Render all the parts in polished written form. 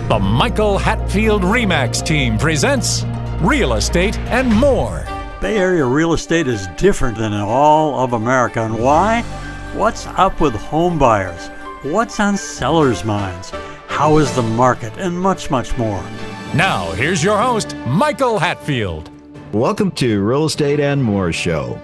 The Michael Hatfield RE/MAX team presents Real Estate and More. Bay Area real estate is different than in all of America. And why? What's up with home buyers? What's on sellers' minds? How is the market? And much, much more. Now, here's your host, Michael Hatfield. Welcome to Real Estate and More Show.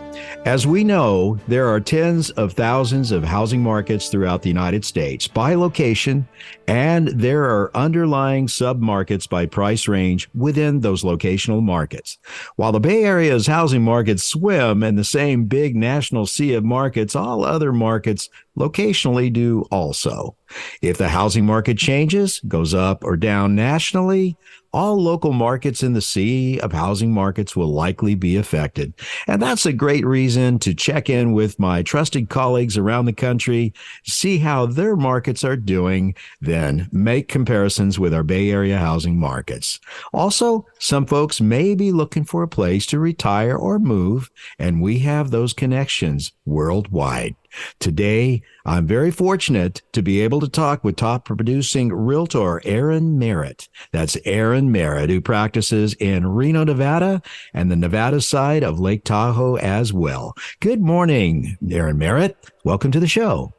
As we know, there are tens of thousands of housing markets throughout the United States by location, and there are underlying sub-markets by price range within those locational markets. While the Bay Area's housing markets swim in the same big national sea of markets, all other markets locationally do also. If the housing market changes, goes up or down nationally, all local markets in the sea of housing markets will likely be affected. And that's a great reason to check in with my trusted colleagues around the country, see how their markets are doing, then make comparisons with our Bay Area housing markets. Also, some folks may be looking for a place to retire or move, and we have those connections worldwide. Today, I'm very fortunate to be able to talk with top producing realtor Erin Merritt. That's Erin Merritt, who practices in Reno, Nevada, and the Nevada side of Lake Tahoe as well. Good morning, Erin Merritt. Welcome to the show.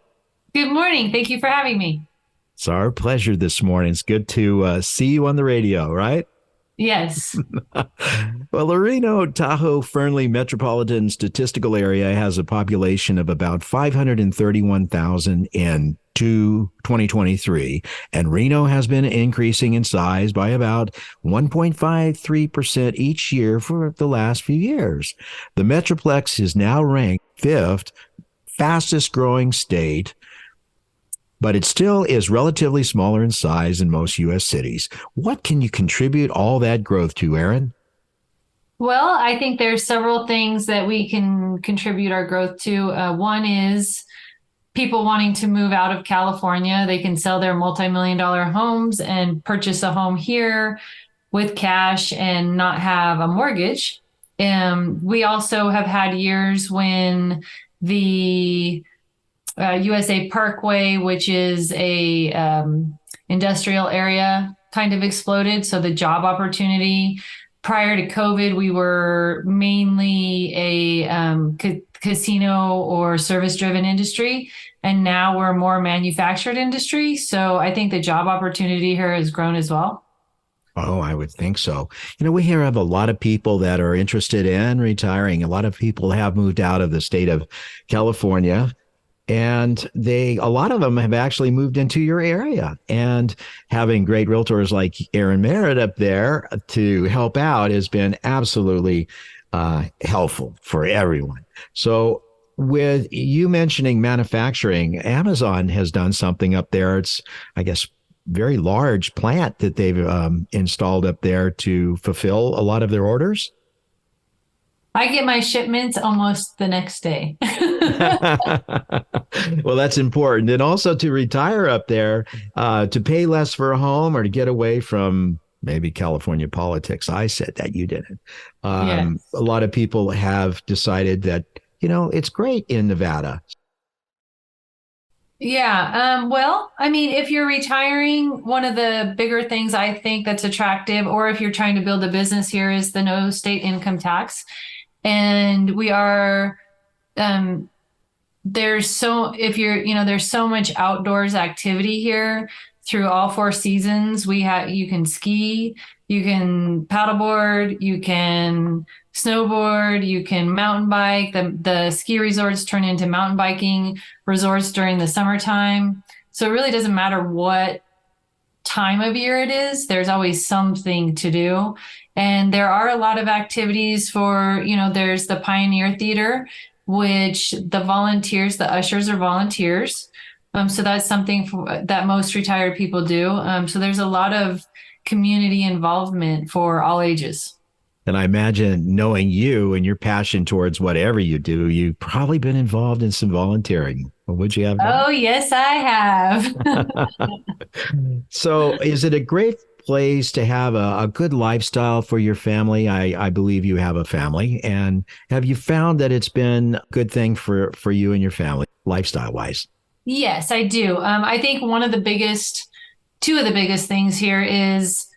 Good morning. Thank you for having me. It's our pleasure this morning. It's good to see you on the radio, right? Yes. Well, the Reno, Tahoe, Fernley Metropolitan Statistical Area has a population of about 531,000 in 2023, and Reno has been increasing in size by about 1.53% each year for the last few years. The Metroplex is now ranked fifth fastest growing state, but it still is relatively smaller in size than most U.S. cities. What can you contribute all that growth to, Erin? Well, I think there's several things that we can contribute our growth to. One is people wanting to move out of California. They can sell their multi-million-dollar homes and purchase a home here with cash and not have a mortgage. We also have had years when the USA Parkway, which is a industrial area, kind of exploded. So the job opportunity prior to COVID, we were mainly a casino or service-driven industry, and now we're more manufactured industry. So I think the job opportunity here has grown as well. Oh, I would think so. You know, we hear of a lot of people that are interested in retiring. A lot of people have moved out of the state of California. And a lot of them have actually moved into your area, and having great realtors like Erin Merritt up there to help out has been absolutely helpful for everyone. So with you mentioning manufacturing, Amazon has done something up there. It's, I guess, very large plant that they've installed up there to fulfill a lot of their orders. I get my shipments almost the next day. Well, that's important. And also to retire up there, to pay less for a home or to get away from maybe California politics. I said that, you didn't. Yes. A lot of people have decided that, you know, it's great in Nevada. Yeah. Well, I mean, if you're retiring, one of the bigger things I think that's attractive, or if you're trying to build a business here, is the no state income tax. And we are, there's so much outdoors activity here through all four seasons. You can ski, you can paddleboard, you can snowboard, you can mountain bike. The ski resorts turn into mountain biking resorts during the summertime. So it really doesn't matter what time of year it is, there's always something to do. And there are a lot of activities for, there's the Pioneer Theater, which the ushers are volunteers. So that's something that most retired people do. So there's a lot of community involvement for all ages. And I imagine, knowing you and your passion towards whatever you do, you've probably been involved in some volunteering. Would you have done? Oh, yes, I have. So is it a great place to have a good lifestyle for your family? I believe you have a family. And have you found that it's been a good thing for you and your family, lifestyle-wise? Yes, I do. I think one of the biggest two of the biggest things here is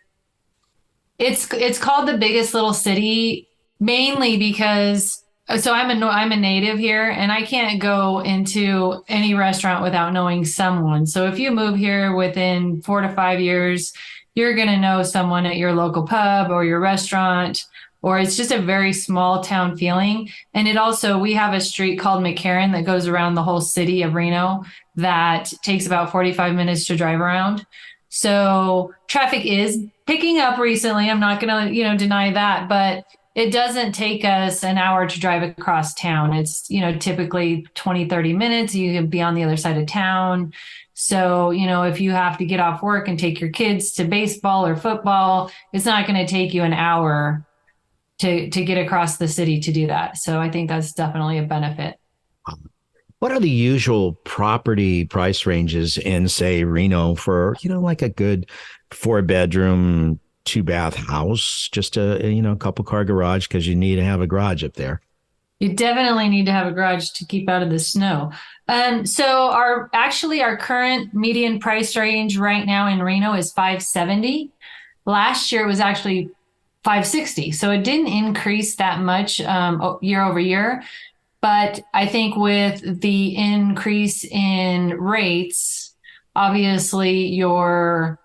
it's called the biggest little city mainly because so I'm a native here and I can't go into any restaurant without knowing someone. So if you move here within 4 to 5 years, you're going to know someone at your local pub or your restaurant, or it's just a very small town feeling. And it also, we have a street called McCarran that goes around the whole city of Reno that takes about 45 minutes to drive around. So traffic is picking up recently. I'm not going to, deny that, but it doesn't take us an hour to drive across town. It's, typically 20, 30 minutes. You can be on the other side of town. So, if you have to get off work and take your kids to baseball or football, it's not going to take you an hour to get across the city to do that. So I think that's definitely a benefit. What are the usual property price ranges in, say, Reno for, like a good 4-bedroom, 2-bath house, just a couple car garage, because you need to have a garage up there. You definitely need to have a garage to keep out of the snow. So our current median price range right now in Reno is $570. Last year it was actually $560. So it didn't increase that much year over year. But I think with the increase in rates, obviously your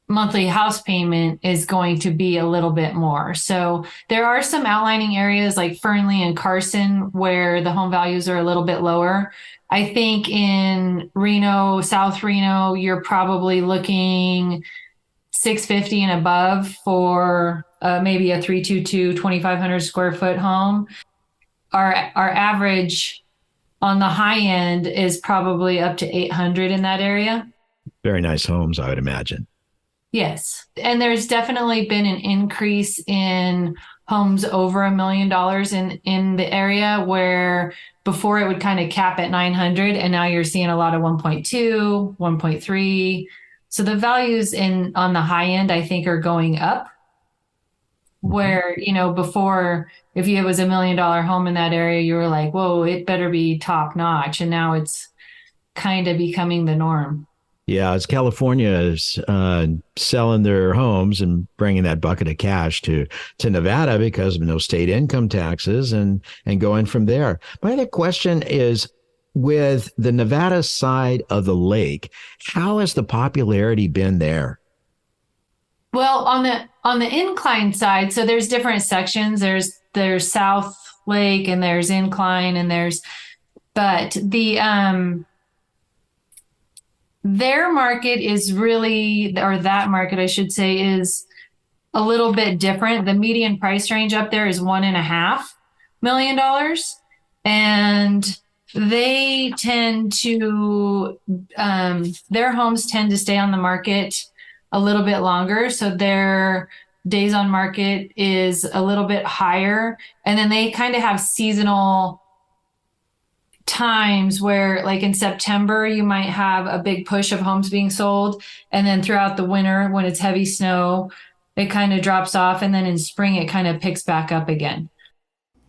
monthly house payment is going to be a little bit more. So there are some outlining areas like Fernley and Carson where the home values are a little bit lower. I think in Reno, South Reno, you're probably looking $650 and above for maybe a 322 2,500 square foot home. Our average on the high end is probably up to 800 in that area. Very nice homes, I would imagine. Yes. And there's definitely been an increase in homes over $1 million in the area where before it would kind of cap at 900 and now you're seeing a lot of 1.2, 1.3. So the values on the high end, I think, are going up. Where, before, if it was $1 million home in that area, you were like, whoa, it better be top notch. And now it's kind of becoming the norm. Yeah, as California is selling their homes and bringing that bucket of cash to Nevada because of no state income taxes and going from there. My other question is, with the Nevada side of the lake, how has the popularity been there? Well, on the incline side, so there's different sections. There's South Lake and there's incline and but the their market is really, or that market, I should say, is a little bit different. The median price range up there is $1.5 million. And they tend to, their homes tend to stay on the market a little bit longer. So their days on market is a little bit higher. And then they kind of have seasonal times where, like in September, you might have a big push of homes being sold. And then throughout the winter, when it's heavy snow, it kind of drops off. And then in spring, it kind of picks back up again.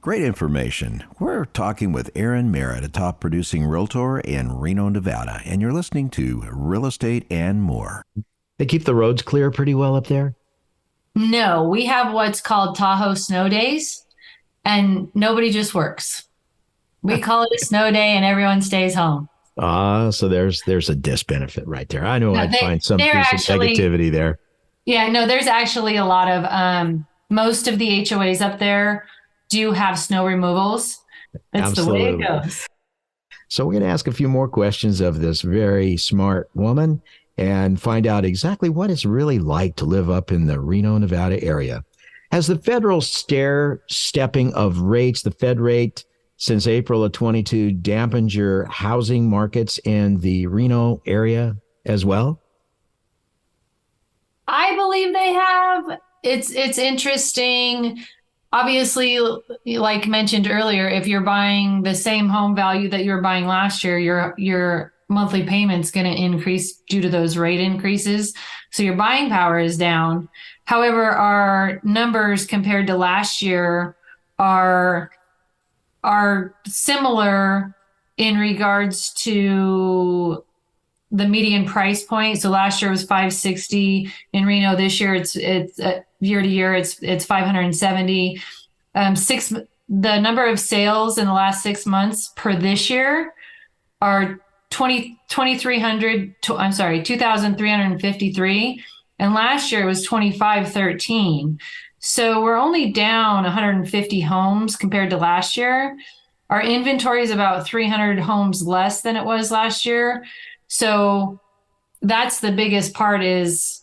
Great information. We're talking with Erin Merritt, a top producing realtor in Reno, Nevada, and you're listening to Real Estate and More. They keep the roads clear pretty well up there? No, we have what's called Tahoe snow days, and nobody just works. We call it a snow day and everyone stays home. So there's a disbenefit right there. I know I'd find some piece of negativity there. Yeah, no, there's actually a lot of, most of the HOAs up there do have snow removals. That's Absolutely. The way it goes. So we're going to ask a few more questions of this very smart woman and find out exactly what it's really like to live up in the Reno, Nevada area. Has the federal stepping of rates, the Fed rate since April of 22, dampened your housing markets in the Reno area as well? I believe they have. It's interesting. Obviously, like mentioned earlier, if you're buying the same home value that you were buying last year, your monthly payment's going to increase due to those rate increases. So your buying power is down. However, our numbers compared to last year are similar in regards to the median price point. So last year was 560 in Reno. This year it's year to year it's 570. The number of sales in the last 6 months per this year are 2,353, and last year was 2,513. So we're only down 150 homes compared to last year. Our inventory is about 300 homes less than it was last year. So that's the biggest part, is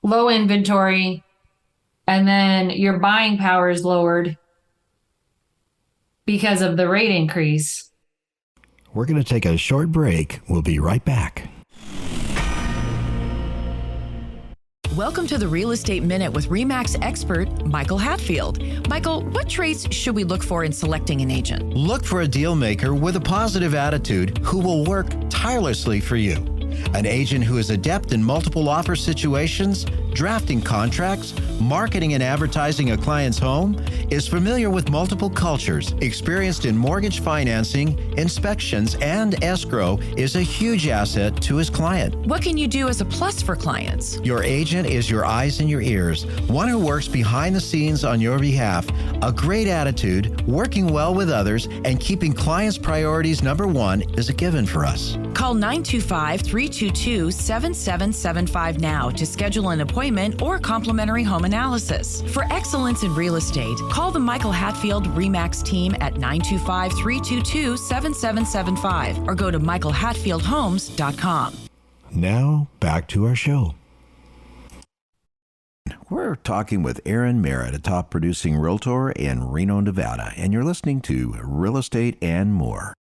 low inventory, and then your buying power is lowered because of the rate increase. We're going to take a short break. We'll be right back. Welcome to the Real Estate Minute with RE/MAX expert Michael Hatfield. Michael, what traits should we look for in selecting an agent? Look for a deal maker with a positive attitude who will work tirelessly for you. An agent who is adept in multiple offer situations, drafting contracts, marketing and advertising a client's home, is familiar with multiple cultures, experienced in mortgage financing, inspections, and escrow, is a huge asset to his client. What can you do as a plus for clients? Your agent is your eyes and your ears, one who works behind the scenes on your behalf, a great attitude, working well with others, and keeping clients' priorities number one is a given for us. Call 925-322-7775 now to schedule an appointment or complimentary home analysis. For excellence in real estate, call the Michael Hatfield RE/MAX team at 925-322-7775 or go to michaelhatfieldhomes.com. Now, back to our show. We're talking with Erin Merritt, a top producing realtor in Reno, Nevada, and you're listening to Real Estate and More.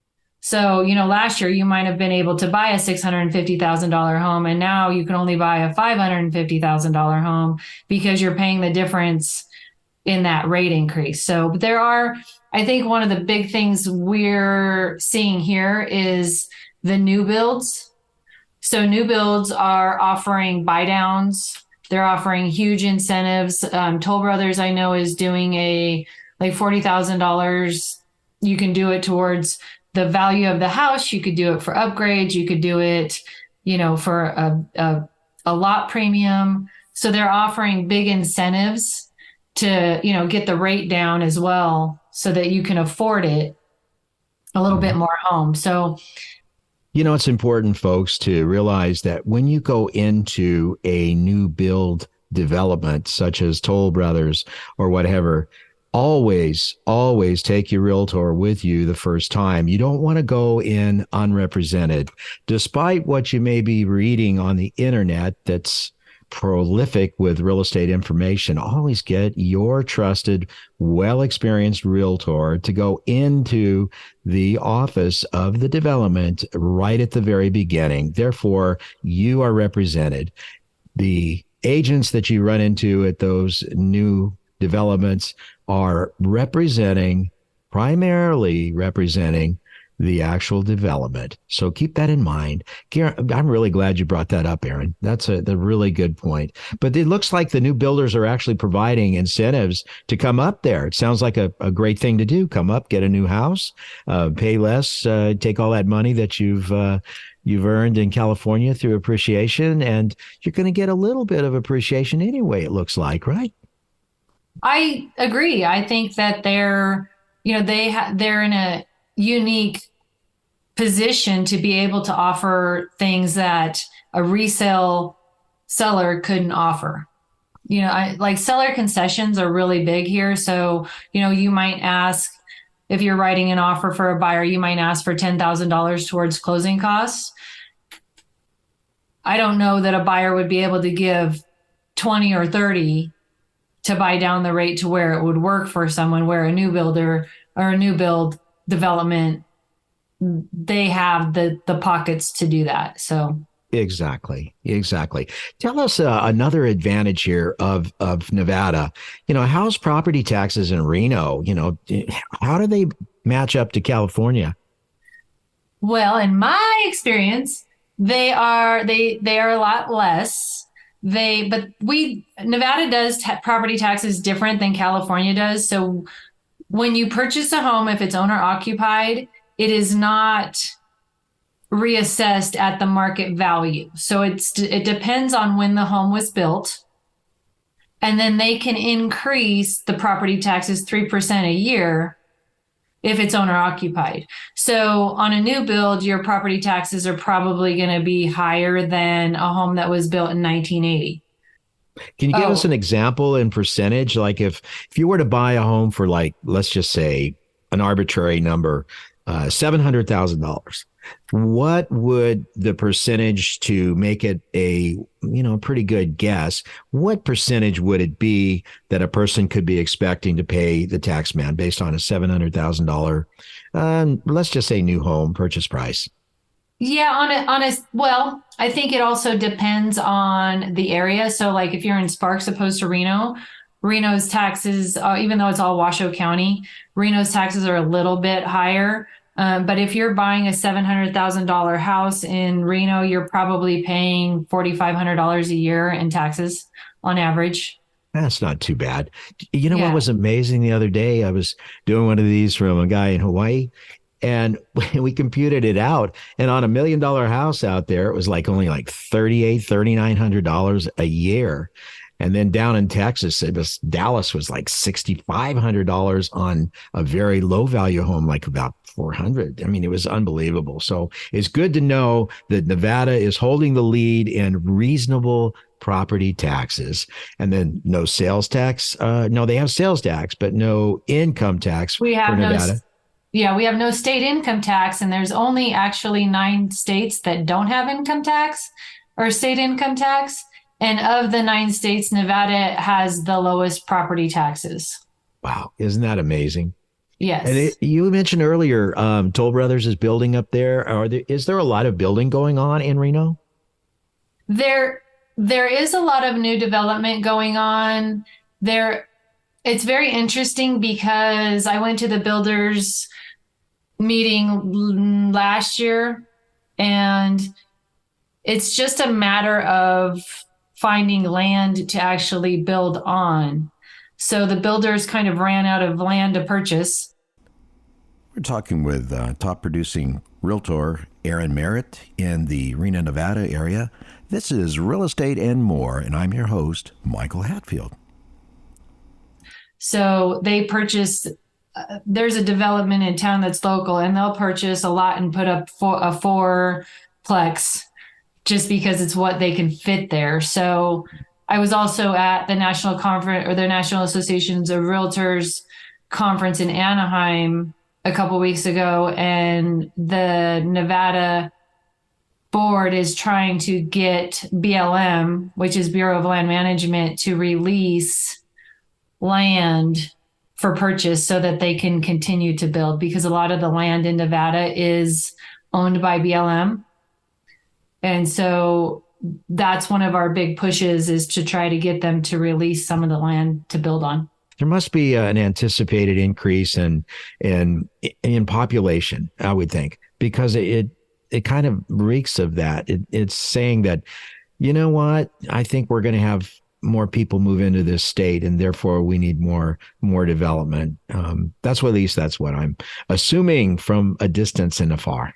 So, last year you might have been able to buy a $650,000 home, and now you can only buy a $550,000 home because you're paying the difference in that rate increase. So I think one of the big things we're seeing here is the new builds. So new builds are offering buy downs. They're offering huge incentives. Toll Brothers, I know, is doing like $40,000. You can do it towards the value of the house. You could do it for upgrades. You could do it, for a lot premium. So they're offering big incentives to, get the rate down as well so that you can afford it a little bit more home. So, it's important, folks, to realize that when you go into a new build development, such as Toll Brothers or whatever, always take your realtor with you the first time. You don't want to go in unrepresented. Despite what you may be reading on the internet that's prolific with real estate information, always get your trusted, well-experienced realtor to go into the office of the development right at the very beginning. Therefore, you are represented. The agents that you run into at those new developments are primarily representing the actual development. So keep that in mind. I'm really glad you brought that up, Erin. That's a really good point. But it looks like the new builders are actually providing incentives to come up there. It sounds like a great thing to do. Come up, get a new house, pay less, take all that money that you've earned in California through appreciation, and you're going to get a little bit of appreciation anyway, it looks like, right? I agree. I think that they're in a unique position to be able to offer things that a resale seller couldn't offer. Like seller concessions are really big here. So, you might ask, if you're writing an offer for a buyer, you might ask for $10,000 towards closing costs. I don't know that a buyer would be able to give 20 or 30 to buy down the rate to where it would work for someone, where a new builder or a new build development, they have the pockets to do that. So Exactly. Tell us another advantage here of Nevada. How's property taxes in Reno? How do they match up to California? Well, in my experience, they are a lot less. Nevada does property taxes different than California does. So when you purchase a home, if it's owner occupied, it is not reassessed at the market value. So it depends on when the home was built. And then they can increase the property taxes 3% a year if it's owner occupied. So on a new build, your property taxes are probably going to be higher than a home that was built in 1980. Can you give us an example in percentage? Like if you were to buy a home for, like, let's just say an arbitrary number, $700,000, what would the percentage, to make it a, pretty good guess, what percentage would it be that a person could be expecting to pay the tax man based on a $700,000, let's just say new home purchase price? Yeah, well, I think it also depends on the area. So like if you're in Sparks opposed to Reno, Reno's taxes, even though it's all Washoe County, Reno's taxes are a little bit higher. But if you're buying a $700,000 house in Reno, you're probably paying $4,500 a year in taxes on average. That's not too bad. What was amazing the other day? I was doing one of these from a guy in Hawaii, and we computed it out. And on $1 million house out there, it was only $3,900 a year. And then down in Texas, Dallas was $6,500 on a very low value home, about 400. I mean, it was unbelievable. So it's good to know that Nevada is holding the lead in reasonable property taxes. And then no sales tax. No, they have sales tax, but no income tax for Nevada. We have no state income tax, and there's only actually 9 states that don't have income tax or state income tax. And of the 9 states, Nevada has the lowest property taxes. Wow. Isn't that amazing? Yes. And you mentioned earlier, Toll Brothers is building up there. Is there a lot of building going on in Reno? There is a lot of new development going on there. It's very interesting because I went to the builders meeting last year, and it's just a matter of finding land to actually build on. So the builders kind of ran out of land to purchase. We're talking with top producing realtor Erin Merritt in the Reno, Nevada area. This is Real Estate and More, and I'm your host, Michael Hatfield. So they purchased, there's a development in town that's local, and they'll purchase a lot and put up a 4-plex just because it's what they can fit there. So I was also at the National Conference, or the National Associations of Realtors conference in Anaheim a couple weeks ago, and the Nevada board is trying to get BLM, which is Bureau of Land Management, to release land for purchase so that they can continue to build, because a lot of the land in Nevada is owned by BLM. And so that's one of our big pushes, is to try to get them to release some of the land to build on. There must be an anticipated increase in population, I would think, because it kind of reeks of that. It's saying that, you know what, I think we're going to have more people move into this state, and therefore we need more development. At least that's what I'm assuming from a distance and afar.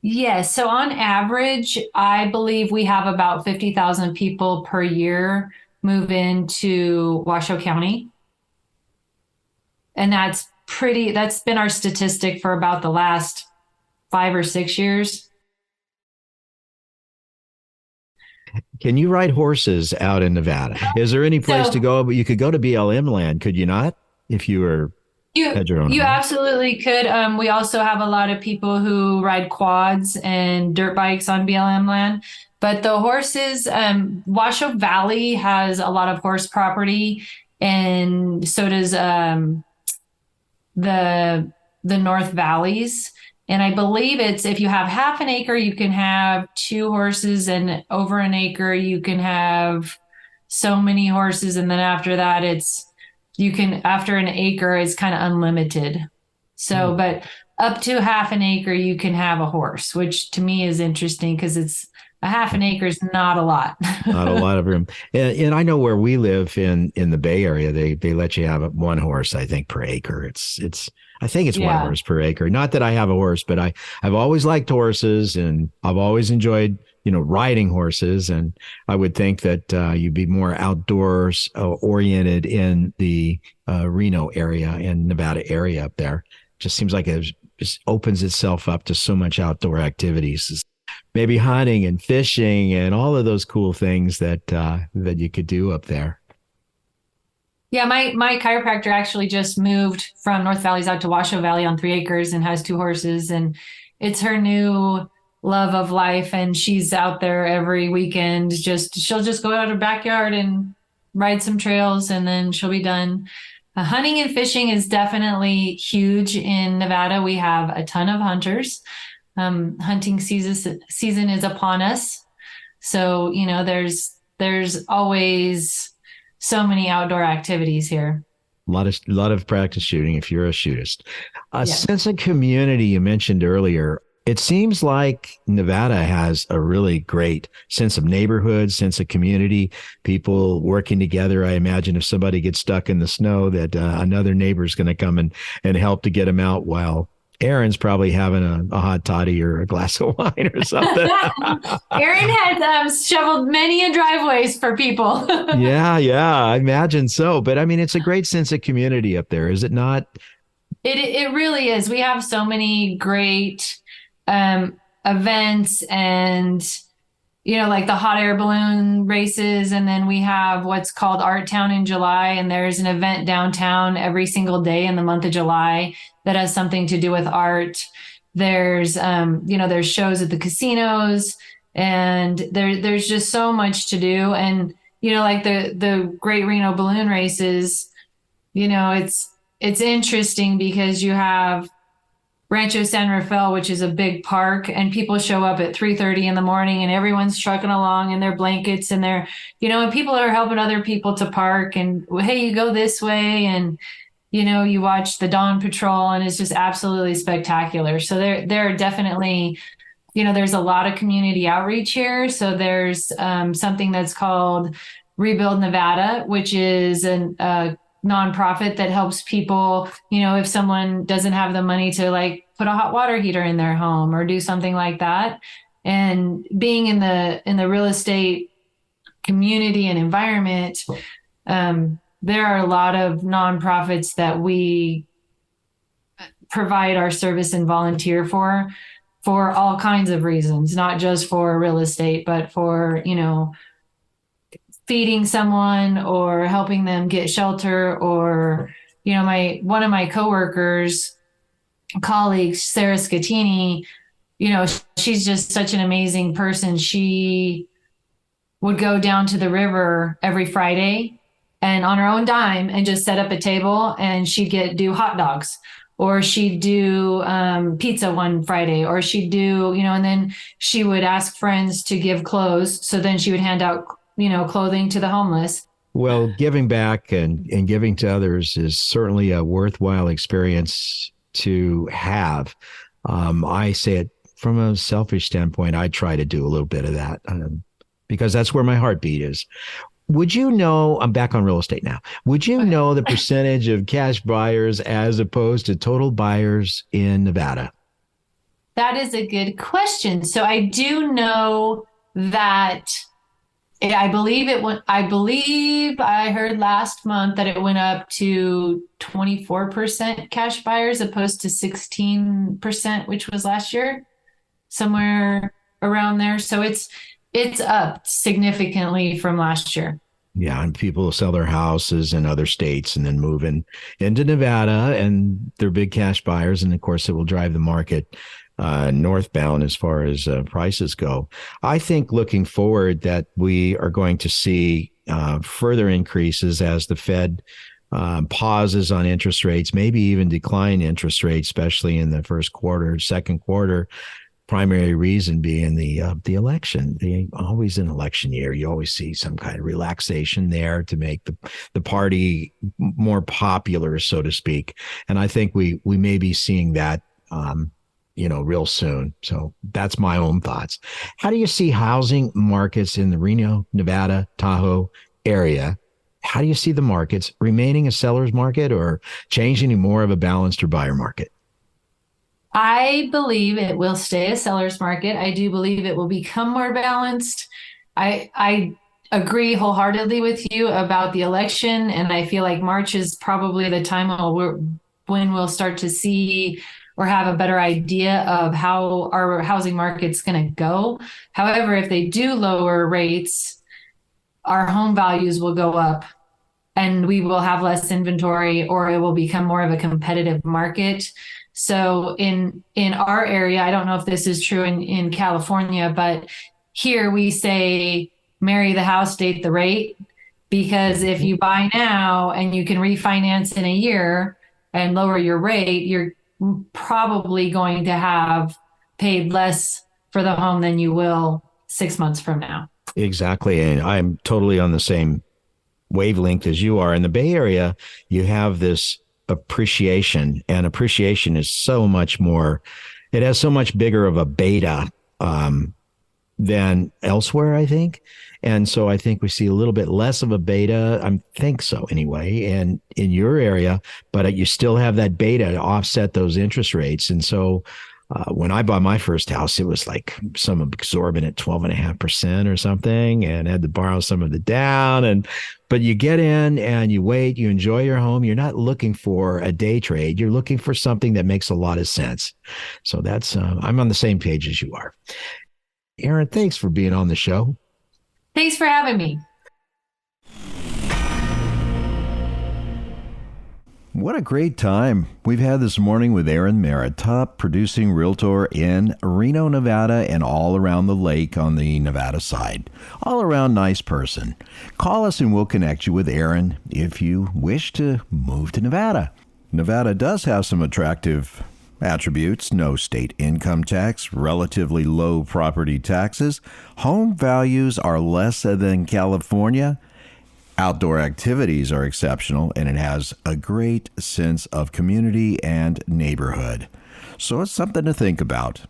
Yes. So on average, I believe we have about 50,000 people per year move into Washoe County. And that's been our statistic for about the last 5 or 6 years. Can you ride horses out in Nevada? Is there any place to go? But you could go to BLM land, could you not? If you were had your own you home? Absolutely could. We also have a lot of people who ride quads and dirt bikes on BLM land. But the horses, Washoe Valley has a lot of horse property, and so does the North Valleys. And I believe it's, if you have half an acre, you can have 2 horses, and over an acre, you can have so many horses. And then after that, after an acre, it's kind of unlimited. So, but up to half an acre, you can have a horse, which to me is interesting because it's A half an acre is not a lot. Not a lot of room. And I know where we live in the Bay Area, they let you have one horse, I think, per acre. I think it's one Yeah. horse per acre. Not that I have a horse, but I've always liked horses, and I've always enjoyed, riding horses. And I would think that you'd be more outdoors oriented in the Reno area and Nevada area up there. Just seems like it just opens itself up to so much outdoor activities. Maybe hunting and fishing and all of those cool things that you could do up there. Yeah, my chiropractor actually just moved from North Valley's out to Washoe Valley on 3 acres and has 2 horses, and it's her new love of life. And she's out there every weekend. She'll just go out her backyard and ride some trails, and then she'll be done. Hunting and fishing is definitely huge in Nevada. We have a ton of hunters. Hunting season is upon us. So, there's always so many outdoor activities here. A lot of practice shooting if you're a shootist. A Yeah. sense of community you mentioned earlier. It seems like Nevada has a really great sense of neighborhood, sense of community, people working together. I imagine if somebody gets stuck in the snow, that another neighbor's going to come and help to get them out, while Erin's probably having a hot toddy or a glass of wine or something. Erin has shoveled many a driveways for people. Yeah, I imagine so. But I mean, it's a great sense of community up there, is it not? It really is. We have so many great events, and like the hot air balloon races, and then we have what's called Art Town in July, and there's an event downtown every single day in the month of July that has something to do with art. There's there's shows at the casinos, and there's just so much to do. And like the Great Reno balloon races, it's interesting because you have Rancho San Rafael, which is a big park, and people show up at 3:30 in the morning, and everyone's trucking along in their blankets, and and people are helping other people to park, and hey, you go this way, and you watch the Dawn Patrol, and it's just absolutely spectacular. So there are definitely, there's a lot of community outreach here. So there's something that's called Rebuild Nevada, which is a nonprofit that helps people, if someone doesn't have the money to put a hot water heater in their home or do something like that. And being in the real estate community and environment, there are a lot of nonprofits that we provide our service and volunteer for all kinds of reasons, not just for real estate, but for, feeding someone or helping them get shelter, or, one of my colleagues, Sarah Scatini, she's just such an amazing person. She would go down to the river every Friday and on her own dime and just set up a table, and she'd do hot dogs, or she'd do pizza one Friday, or she'd do, and then she would ask friends to give clothes. So then she would hand out clothing to the homeless. Well, giving back and giving to others is certainly a worthwhile experience to have. I say it from a selfish standpoint. I try to do a little bit of that because that's where my heartbeat is. Would you know, I'm back on real estate now. Would you know the percentage of cash buyers as opposed to total buyers in Nevada? That is a good question. So I do know that I believe I heard last month that it went up to 24% cash buyers opposed to 16%, which was last year, somewhere around there. So it's up significantly from last year. Yeah, and people sell their houses in other states and then move into Nevada, and they're big cash buyers. And of course, it will drive the market northbound as far as prices go. I think looking forward that we are going to see further increases as the Fed pauses on interest rates, maybe even decline interest rates, especially in the first quarter, second quarter. Primary reason being the election. Always an election year, you always see some kind of relaxation there to make the party more popular, so to speak. And I think we may be seeing that real soon. So that's my own thoughts. How do you see housing markets in the Reno, Nevada, Tahoe area? How do you see the markets remaining a seller's market or changing to more of a balanced or buyer market? I believe it will stay a seller's market. I do believe it will become more balanced. I agree wholeheartedly with you about the election, and I feel like March is probably the time when we'll start to see or have a better idea of how our housing market's going to go. However, if they do lower rates, our home values will go up and we will have less inventory, or it will become more of a competitive market. So in our area, I don't know if this is true in California, but here we say, marry the house, date the rate, because if you buy now and you can refinance in a year and lower your rate, you're probably going to have paid less for the home than you will 6 months from now. Exactly. And I'm totally on the same wavelength as you are. In the Bay Area, you have this appreciation, and appreciation is so much more, it has so much bigger of a beta than elsewhere, I think. And so I think we see a little bit less of a beta. I think so anyway, and in your area, but you still have that beta to offset those interest rates. And so when I bought my first house, it was like some exorbitant 12.5% or something, and had to borrow some of it down. But you get in and you wait, you enjoy your home. You're not looking for a day trade. You're looking for something that makes a lot of sense. So that's, I'm on the same page as you are. Erin, thanks for being on the show. Thanks for having me. What a great time we've had this morning with Erin Merritt, top producing realtor in Reno, Nevada, and all around the lake on the Nevada side. All around nice person. Call us and we'll connect you with Erin if you wish to move to Nevada. Nevada does have some attractive attributes: no state income tax, relatively low property taxes, home values are less than California, outdoor activities are exceptional, and it has a great sense of community and neighborhood. So it's something to think about.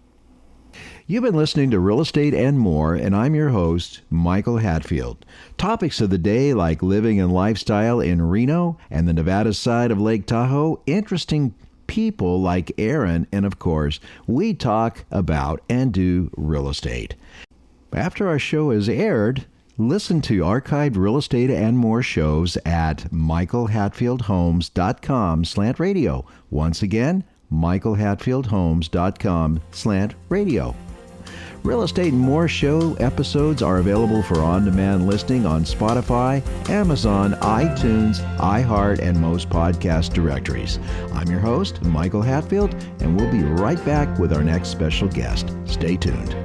You've been listening to Real Estate and More, and I'm your host, Michael Hatfield. Topics of the day like living and lifestyle in Reno and the Nevada side of Lake Tahoe, interesting people like Erin, and of course, we talk about and do real estate. After our show is aired, listen to archived Real Estate and More shows at michaelhatfieldhomes.com/radio. Once again, michaelhatfieldhomes.com/radio. Real Estate and More show episodes are available for on-demand listening on Spotify, Amazon, iTunes, iHeart, and most podcast directories. I'm your host, Michael Hatfield, and we'll be right back with our next special guest. Stay tuned.